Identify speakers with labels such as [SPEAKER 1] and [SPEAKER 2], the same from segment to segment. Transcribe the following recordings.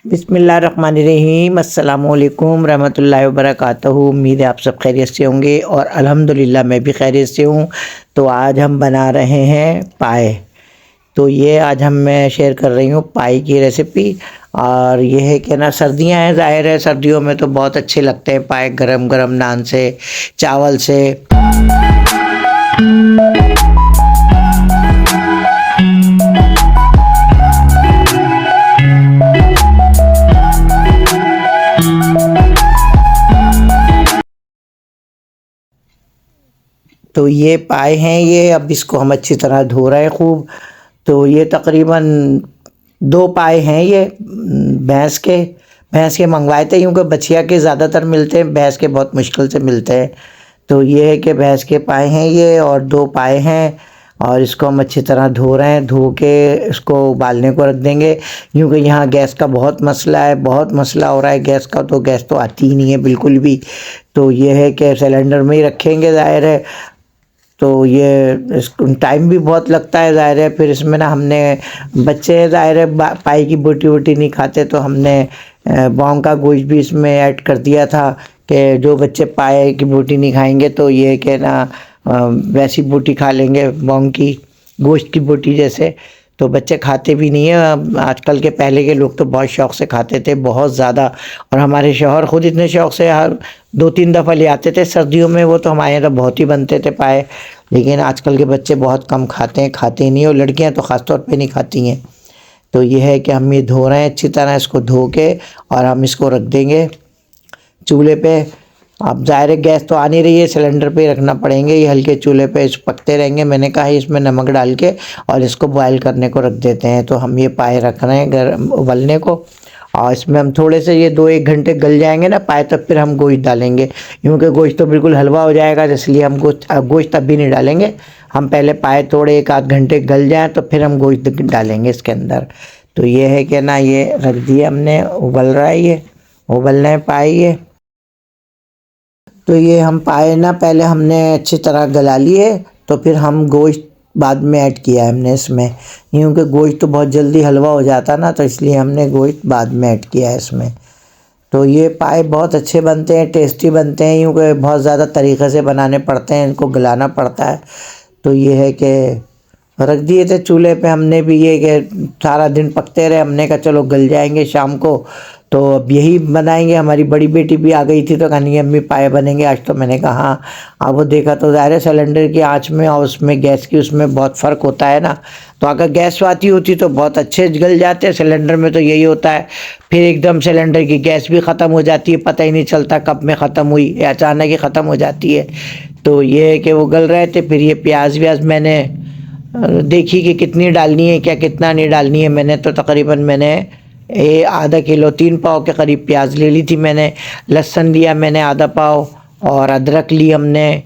[SPEAKER 1] बिस्मिल्लाहिर्रहमानिर्रहीम अस्सलामुअलैकुम रहमतुल्लाहि व बरकातहू। उम्मीद है आप सब खैरियत से होंगे और अल्हम्दुलिल्लाह मैं भी खैरियत से हूँ। तो आज हम बना रहे हैं पाए। तो ये आज मैं शेयर कर रही हूँ पाए की रेसिपी। और ये है कि ना सर्दियाँ हैं, ज़ाहिर है सर्दियों में तो बहुत अच्छे लगते हैं पाए, गरम गरम नान से, चावल से। तो ये पाए हैं, ये अब इसको हम अच्छी तरह धो रहे हैं खूब। तो ये तकरीबन 2 पाए हैं ये भैंस के मंगवाए थे, क्योंकि बछिया के ज़्यादातर मिलते हैं, भैंस के बहुत मुश्किल से मिलते हैं। तो ये है कि भैंस के पाए हैं ये, और 2 पाए हैं। और इसको हम अच्छी तरह धो रहे हैं, धो के इसको उबालने को रख देंगे, क्योंकि यहाँ गैस का बहुत मसला है, बहुत मसला हो रहा है गैस का। तो गैस तो आती ही नहीं है बिल्कुल भी। तो ये है कि सिलेंडर में ही रखेंगे, ज़ाहिर है। तो ये इसको टाइम भी बहुत लगता है, ज़ाहिर है। फिर इसमें ना हमने बच्चे ज़ाहिर है पाई की बोटी वोटी नहीं खाते, तो हमने बॉन्ग का गोश्त भी इसमें ऐड कर दिया था कि जो बच्चे पाए की बोटी नहीं खाएंगे तो ये कि ना वैसी बोटी खा लेंगे, बॉन्ग की गोश्त की बोटी जैसे। तो बच्चे खाते भी नहीं है आजकल के, पहले के लोग तो बहुत शौक़ से खाते थे, बहुत ज़्यादा। और हमारे शौहर ख़ुद इतने शौक़ से हर 2-3 दफ़ा ले आते थे सर्दियों में, वो तो हमारे यहाँ तो बहुत ही बनते थे पाए। लेकिन आजकल के बच्चे बहुत कम खाते हैं, खाते ही नहीं, और लड़कियाँ तो ख़ास तौर पे नहीं खाती हैं। तो ये है कि हम ये धो रहे हैं अच्छी तरह, इसको धो के और हम इसको रख देंगे चूल्हे पे। अब ज़ाहिर है गैस तो आ नहीं रही है, सिलेंडर पे रखना पड़ेंगे, ये हल्के चूल्हे पे इस पकते रहेंगे। मैंने कहा इसमें नमक डाल के और इसको बॉयल करने को रख देते हैं। तो हम ये पाए रख रहे हैं गर्म उबलने को, और इसमें हम थोड़े से ये 2-1 घंटे गल जाएंगे ना पाए, तब फिर हम गोश्त डालेंगे, क्योंकि गोश्त तो बिल्कुल हलवा हो जाएगा, इसलिए हम गोश्त तब भी नहीं डालेंगे। हम पहले पाए थोड़े 1-आध घंटे गल जाएँ तो फिर हम गोश्त डालेंगे इसके अंदर। तो ये है कि ना ये रख दिए हमने, उबल रहा है, ये उबलना है पाए ये। तो ये हम पाए ना पहले हमने अच्छी तरह गला लिए, तो फिर हम गोश्त बाद में ऐड किया है हमने इसमें, क्योंकि गोश्त तो बहुत जल्दी हलवा हो जाता ना, तो इसलिए हमने गोश्त बाद में ऐड किया है इसमें। तो ये पाए बहुत अच्छे बनते हैं, टेस्टी बनते हैं, क्योंकि बहुत ज़्यादा तरीक़े से बनाने पड़ते हैं, इनको गलाना पड़ता है। तो ये है कि रख दिए थे चूल्हे पे हमने भी, ये कि सारा दिन पकते रहे, हमने कहा चलो गल जाएंगे शाम को। तो अब यही बनाएंगे। हमारी बड़ी बेटी भी आ गई थी तो कहनी अम्मी पाए बनेंगे आज। तो मैंने कहा हाँ। अब वो देखा तो ज़ाहिर है सिलेंडर की आंच में और उसमें गैस की उसमें बहुत फ़र्क होता है ना। तो अगर गैस आती होती तो बहुत अच्छे गल जाते हैं, सिलेंडर में तो यही होता है, फिर एकदम सिलेंडर की गैस भी ख़त्म हो जाती है, पता ही नहीं चलता कब में ख़त्म हुई, या अचानक ही ख़त्म हो जाती है। तो ये है कि वो गल रहे थे। फिर ये प्याज व्याज मैंने देखी कि कितनी डालनी है, क्या कितना नहीं डालनी है। मैंने तो तकरीबन मैंने आधा किलो 3 पाव के करीब प्याज ले ली थी मैंने। लहसुन लिया मैंने आधा पाव, और अदरक ली हमने।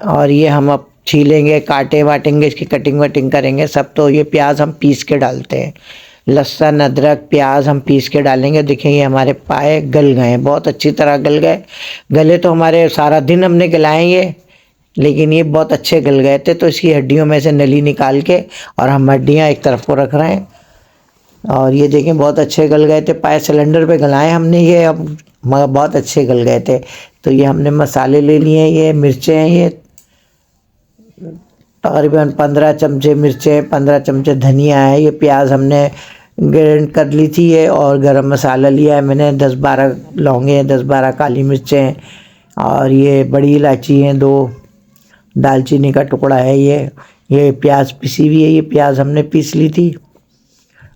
[SPEAKER 1] और ये हम अब छीलेंगे, काटे वाटेंगे, इसकी कटिंग वटिंग करेंगे सब। तो ये प्याज हम पीस के डालते हैं, लहसुन अदरक प्याज हम पीस के डालेंगे। देखिए ये हमारे पाए गल गए हैं, बहुत अच्छी तरह गल गए। गले तो हमारे सारा दिन हमने गलाए ये, लेकिन ये बहुत अच्छे गल गए थे। तो इसकी हड्डियों में से नली निकाल के और हम हड्डियाँ एक तरफ को रख रहे हैं। और ये देखें बहुत अच्छे गल गए थे पाए, सिलेंडर पे गलाए हमने ये, अब मगर बहुत अच्छे गल गए थे। तो ये हमने मसाले ले लिए हैं, ये मिर्चें हैं, ये तकरीबन 15 चमचे मिर्चें, 15 चमचे धनिया है। ये प्याज हमने ग्राइंड कर ली थी ये, और गरम मसाला लिया है मैंने, 10-12 लौंगे हैं, 10-12 काली मिर्चें हैं, और ये बड़ी इलायची हैं 2, दालचीनी का टुकड़ा है ये प्याज पिसी हुई है, ये प्याज हमने पीस ली थी।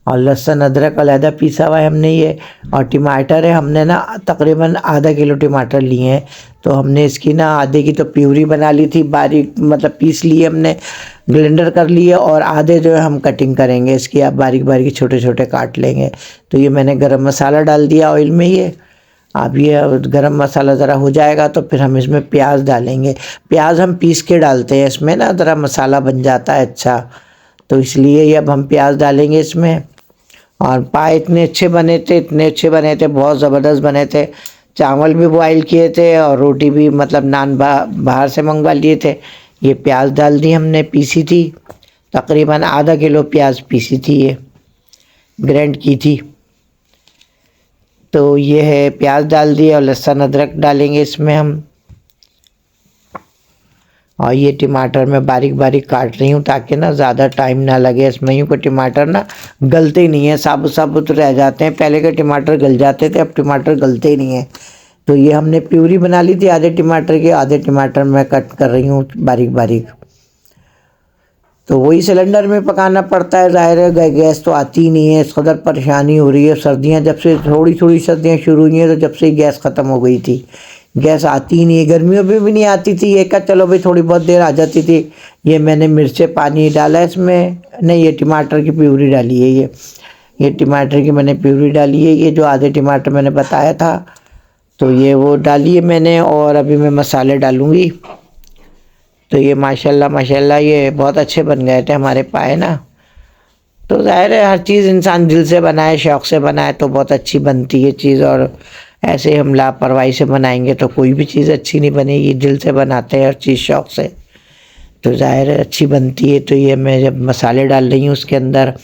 [SPEAKER 1] और लहसुन अदरक अलहदा पीसा हुआ है हमने ये। और टमाटर है, हमने ना तकरीबन आधा किलो टमाटर लिए हैं। तो हमने इसकी ना आधे की तो प्यूरी बना ली थी, बारीक मतलब पीस लिए हमने, ब्लेंडर कर लिए, और आधे जो है हम कटिंग करेंगे इसकी, आप बारीक बारीक छोटे छोटे काट लेंगे। तो ये मैंने गरम मसाला डाल दिया ऑयल में ये। अब ये गरम मसाला ज़रा हो जाएगा तो फिर हम इसमें प्याज डालेंगे। प्याज हम पीस के डालते हैं इसमें ना, ज़रा मसाला बन जाता है अच्छा, तो इसलिए ये अब हम प्याज डालेंगे इसमें। और पाए इतने अच्छे बने थे, बहुत ज़बरदस्त बने थे। चावल भी बॉयल किए थे और रोटी भी, मतलब नान बाहर से मंगवा लिए थे। ये प्याज डाल दी हमने, पीसी थी, तकरीबन आधा किलो प्याज पीसी थी, ये ग्राइंड की थी। तो ये है प्याज डाल दिए और लहसुन अदरक डालेंगे इसमें हम। और ये टमाटर मैं बारीक बारीक काट रही हूँ ताकि ना ज़्यादा टाइम ना लगे इसमें। यूँ को टमाटर ना गलते ही नहीं है, साबुत साबुत रह जाते हैं। पहले के टमाटर गल जाते थे, अब टमाटर गलते ही नहीं है। तो ये हमने प्यूरी बना ली थी आधे टमाटर की, आधे टमाटर मैं कट कर रही हूँ बारीक बारीक। तो वही सिलेंडर में पकाना पड़ता है, ज़ाहिर है गैस तो आती ही नहीं है, इस कदर परेशानी हो रही है। सर्दियाँ जब से थोड़ी थोड़ी सर्दियाँ शुरू हुई हैं तो जब से ही गैस ख़त्म हो गई थी, गैस आती ही नहीं है। गर्मियों में भी नहीं आती थी, ये का चलो भाई थोड़ी बहुत देर आ जाती थी। ये मैंने मिर्चें पानी डाला इसमें, नहीं ये टमाटर की प्यूरी डाली है। ये टमाटर की मैंने प्यूरी डाली है, ये जो आधे टमाटर मैंने बताया था तो ये वो डाली है मैंने। और अभी मैं मसाले डालूँगी। तो ये माशाल्लाह माशाल्लाह ये बहुत अच्छे बन गए थे हमारे पाए ना। तो ज़ाहिर है हर चीज़ इंसान दिल से बनाए, शौक़ से बनाए तो बहुत अच्छी बनती है चीज़। और ऐसे हम लापरवाही से बनाएंगे तो कोई भी चीज़ अच्छी नहीं बनेगी। दिल से बनाते हैं हर चीज़ शौक़ से तो ज़ाहिर है अच्छी बनती है। तो ये मैं जब मसाले डाल रही हूँ उसके अंदर,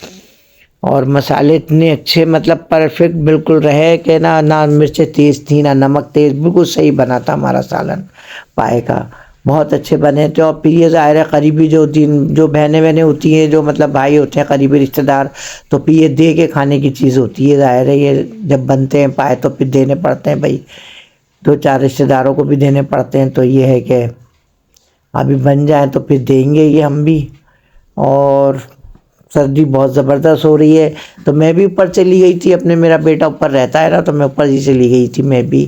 [SPEAKER 1] और मसाले इतने अच्छे मतलब परफेक्ट बिल्कुल रहे कि ना मिर्चें तेज़ थी ना नमक तेज़, बिल्कुल सही बना था हमारा सालन पाए का, बहुत अच्छे बने थे। और फिर ये ज़ाहिर है करीबी जो जो बहनें बहनें होती हैं, जो मतलब भाई होते हैं करीबी रिश्तेदार, तो फिर ये दे के खाने की चीज़ होती है। ज़ाहिर है ये जब बनते हैं पाए तो फिर देने पड़ते हैं भाई, 2-4 रिश्तेदारों को भी देने पड़ते हैं। तो ये है कि अभी बन जाए तो फिर देंगे ये हम भी। और सर्दी बहुत ज़बरदस्त हो रही है तो मैं भी ऊपर चली गई थी अपने, मेरा बेटा ऊपर रहता है ना तो मैं ऊपर ही चली गई थी मैं भी।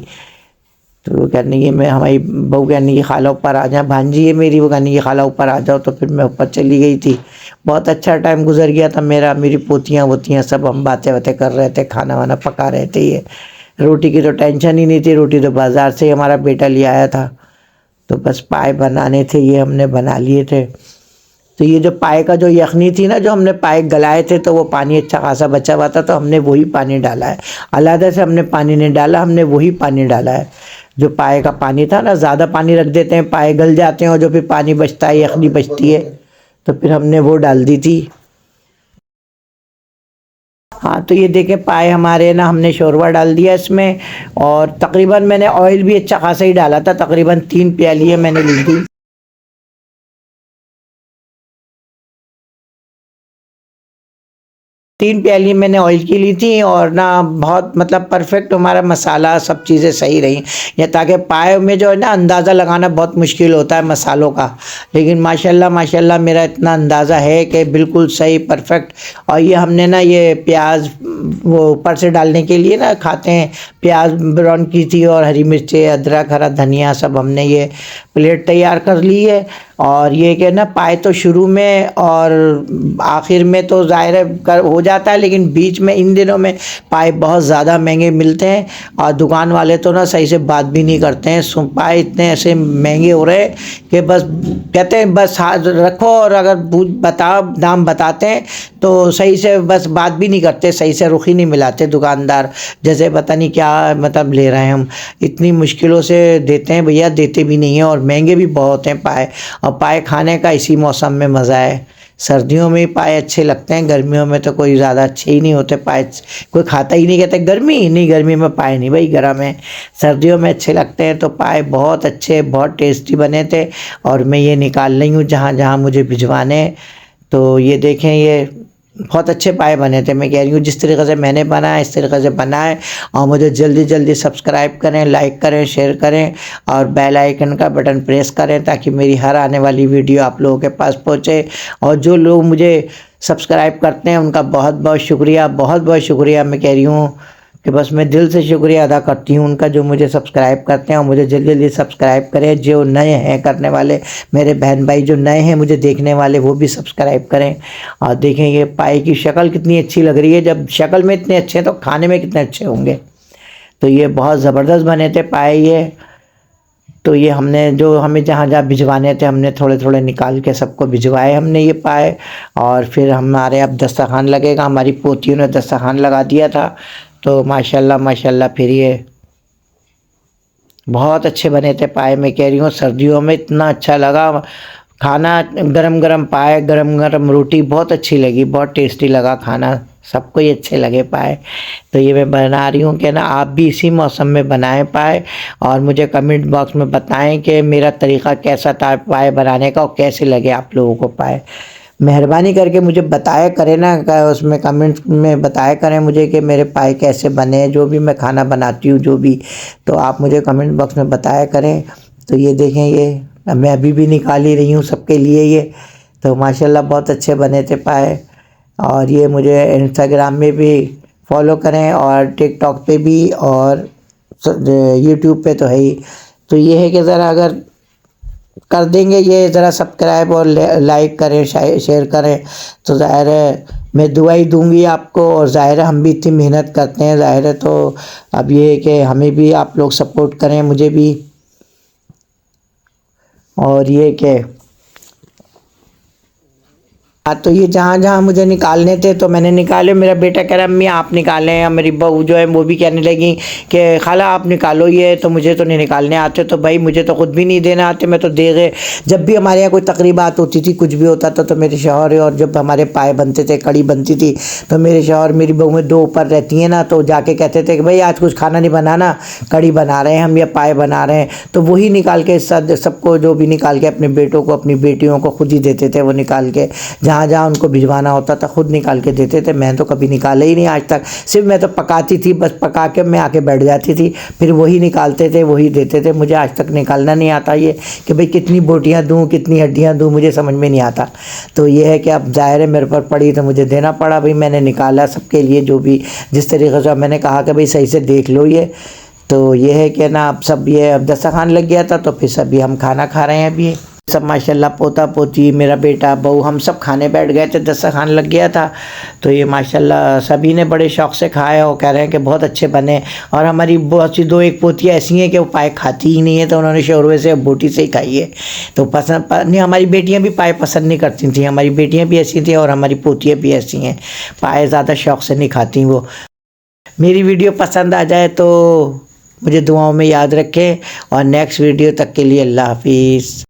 [SPEAKER 1] तो वो कहने की मैं हमारी बहू कहने की खाला ऊपर आ जाए, भांजी है मेरी, वो कहने की खाला ऊपर आ जाओ। तो फिर मैं ऊपर चली गई थी। बहुत अच्छा टाइम गुजर गया था मेरा, मेरी पोतियाँ वोतियाँ सब हम बातें बातें कर रहे थे, खाना वाना पका रहे थे। ये रोटी की तो टेंशन ही नहीं थी, रोटी तो बाज़ार से ही हमारा बेटा ले आया था। तो बस पाए बनाने थे, ये हमने बना लिए थे। तो ये जो पाए का जो यखनी थी ना, जो हमने पाए गलाए थे तो वो पानी अच्छा खासा बचा हुआ था तो हमने वही पानी डाला है, अलग से हमने पानी नहीं डाला, हमने वही पानी डाला है। जो पाए का पानी था ना, ज़्यादा पानी रख देते हैं पाए गल जाते हैं और जो फिर पानी बचता है यखनी बचती है तो फिर हमने वो डाल दी थी। हाँ तो ये देखें पाए हमारे ना, हमने शोरबा डाल दिया इसमें। और तकरीबन मैंने ऑयल भी अच्छा खासा ही डाला था, तकरीबन 3 प्याली मैंने ली थी। 3 प्याली मैंने ऑयल की ली थी। और ना बहुत मतलब परफेक्ट हमारा मसाला सब चीज़ें सही रही, या ताकि पाए में जो है ना अंदाज़ा लगाना बहुत मुश्किल होता है मसालों का, लेकिन माशाल्लाह माशाल्लाह मेरा इतना अंदाज़ा है कि बिल्कुल सही परफेक्ट। और ये हमने ना ये प्याज वो ऊपर से डालने के लिए ना खाते हैं, प्याज ब्राउन की थी और हरी मिर्चें अदरक हरा धनिया सब हमने ये प्लेट तैयार कर ली है। और ये कि ना पाए तो शुरू में और आखिर में तो ज़ाहिर है हो जाता है, लेकिन बीच में इन दिनों में पाए बहुत ज़्यादा महंगे मिलते हैं और दुकान वाले तो ना सही से बात भी नहीं करते हैं। पाए इतने ऐसे महंगे हो रहे हैं कि बस कहते हैं बस हाथ रखो, और अगर बताओ दाम बताते हैं तो सही से बस बात भी नहीं करते, सही से रुख ही नहीं मिलाते दुकानदार, जैसे पता नहीं क्या मतलब ले रहे हैं हम। इतनी मुश्किलों से देते हैं भैया, देते भी नहीं हैं और महंगे भी बहुत हैं पाए। और पाए खाने का इसी मौसम में मज़ा है, सर्दियों में पाए अच्छे लगते हैं, गर्मियों में तो कोई ज़्यादा अच्छे ही नहीं होते पाए, कोई खाता ही नहीं, कहते गर्मी नहीं, गर्मी में पाए नहीं भाई गर्म है, सर्दियों में अच्छे लगते हैं। तो पाए बहुत अच्छे बहुत टेस्टी बने थे और मैं ये निकाल रही हूँ जहाँ जहाँ मुझे भिजवाने। तो ये देखें ये बहुत अच्छे पाए बने थे, मैं कह रही हूँ जिस तरीके से मैंने बनाया इस तरीके से बनाए। और मुझे जल्दी जल्दी सब्सक्राइब करें, लाइक करें, शेयर करें और बेल आइकन का बटन प्रेस करें ताकि मेरी हर आने वाली वीडियो आप लोगों के पास पहुँचे। और जो लोग मुझे सब्सक्राइब करते हैं उनका बहुत बहुत शुक्रिया, बहुत बहुत शुक्रिया। मैं कह रही हूँ कि बस मैं दिल से शुक्रिया अदा करती हूँ उनका जो मुझे सब्सक्राइब करते हैं। और मुझे जल्दी जल्दी सब्सक्राइब करें, जो नए हैं करने वाले मेरे बहन भाई जो नए हैं मुझे देखने वाले वो भी सब्सक्राइब करें। और देखें ये पाए की शक्ल कितनी अच्छी लग रही है, जब शक्ल में इतने अच्छे हैं तो खाने में कितने अच्छे होंगे। तो ये बहुत ज़बरदस्त बने थे पाए ये। तो ये हमने जो हमें जहाँ जहाँ भिजवाने थे हमने थोड़े थोड़े निकाल के सबको भिजवाए हमने ये पाए। और फिर हमारे अब दस्तरखान लगेगा, हमारी पोतियों ने दस्तरखान लगा दिया था। तो माशाल्लाह माशाल्लाह फिर ये बहुत अच्छे बने थे पाए। मैं कह रही हूँ सर्दियों में इतना अच्छा लगा खाना, गरम गरम पाए गरम गरम रोटी बहुत अच्छी लगी, बहुत टेस्टी लगा खाना सबको ही अच्छे लगे पाए। तो ये मैं बना रही हूँ कि ना आप भी इसी मौसम में बनाए पाए, और मुझे कमेंट बॉक्स में बताएं कि मेरा तरीक़ा कैसा था पाए बनाने का और कैसे लगे आप लोगों को पाए। मेहरबानी करके मुझे बताया करें ना, उसमें कमेंट्स में बताया करें मुझे कि मेरे पाए कैसे बने, जो भी मैं खाना बनाती हूँ जो भी, तो आप मुझे कमेंट बॉक्स में बताया करें। तो ये देखें, ये मैं अभी भी निकाल ही रही हूँ सबके लिए ये। तो माशाल्लाह बहुत अच्छे बने थे पाए। और ये मुझे इंस्टाग्राम में भी फॉलो करें और टिकटॉक पे भी और यूट्यूब पे तो है ही। तो ये है कि ज़रा अगर कर देंगे ये, ज़रा सब्सक्राइब और लाइक करें, शेयर करें, तो ज़ाहिर है मैं दुआ ही दूंगी आपको। और ज़ाहिर है हम भी इतनी मेहनत करते हैं, ज़ाहिर है तो अब ये है कि हमें भी आप लोग सपोर्ट करें, मुझे भी। और ये कि हाँ, तो ये जहाँ जहाँ मुझे निकालने थे तो मैंने निकाले। मेरा बेटा कह रहा अम्मी आप निकालें, और मेरी बहू जो है वो भी कहने लगी कि खाला आप निकालो ये, तो मुझे तो नहीं निकालने आते। तो भाई मुझे तो ख़ुद भी नहीं देने आते, मैं तो दे गए। जब भी हमारे यहाँ कोई तकरीबात होती थी, कुछ भी होता था, तो मेरे शौहर, और जब हमारे पाए बनते थे, कड़ी बनती थी, तो मेरे शौहर मेरी बहू में दो ऊपर रहती हैं ना, तो जाके कहते थे कि भाई आज कुछ खाना नहीं बनाना, कड़ी बना रहे हैं हम या पाए बना रहे हैं। तो वही निकाल के सबको जो भी निकाल के अपने बेटों को अपनी बेटियों को खुद ही देते थे। वो निकाल के जहाँ जहाँ उनको भिजवाना होता था खुद निकाल के देते थे। मैं तो कभी निकाले ही नहीं आज तक, सिर्फ मैं तो पकाती थी, बस पका के मैं आके बैठ जाती थी, फिर वही निकालते थे वही देते थे। मुझे आज तक निकालना नहीं आता ये कि भाई कितनी बोटियाँ दूँ कितनी हड्डियाँ दूँ, मुझे समझ में नहीं आता। तो ये है कि अब ज़ाहिर है मेरे पर पड़ी तो मुझे देना पड़ा। भाई मैंने निकाला सबके लिए, जो भी जिस तरीके से मैंने कहा कि भाई सही से देख लो ये। तो ये है कि ना अब सब ये अब दस्तरखान लग गया था, तो फिर सभी हम खाना खा रहे हैं अभी सब। माशाल्लाह पोता पोती मेरा बेटा बहू हम सब खाने बैठ गए थे, दस्तरखान लग गया था। तो ये माशाल्लाह सभी ने बड़े शौक़ से खाया और कह रहे हैं कि बहुत अच्छे बने। और हमारी बहुत सी दो एक पोतियाँ ऐसी हैं कि वो पाए खाती ही नहीं है, तो उन्होंने शोरवे से बोटी से ही खाई है। तो पसंद नहीं, हमारी बेटियाँ भी पाए पसंद नहीं करती थी, हमारी बेटियाँ भी ऐसी थी और हमारी पोतियाँ भी ऐसी हैं, पाए ज़्यादा शौक़ से नहीं खाती वो। मेरी वीडियो पसंद आ जाए तो मुझे दुआओं में याद रखें, और नेक्स्ट वीडियो तक के लिए अल्लाह हाफिज़।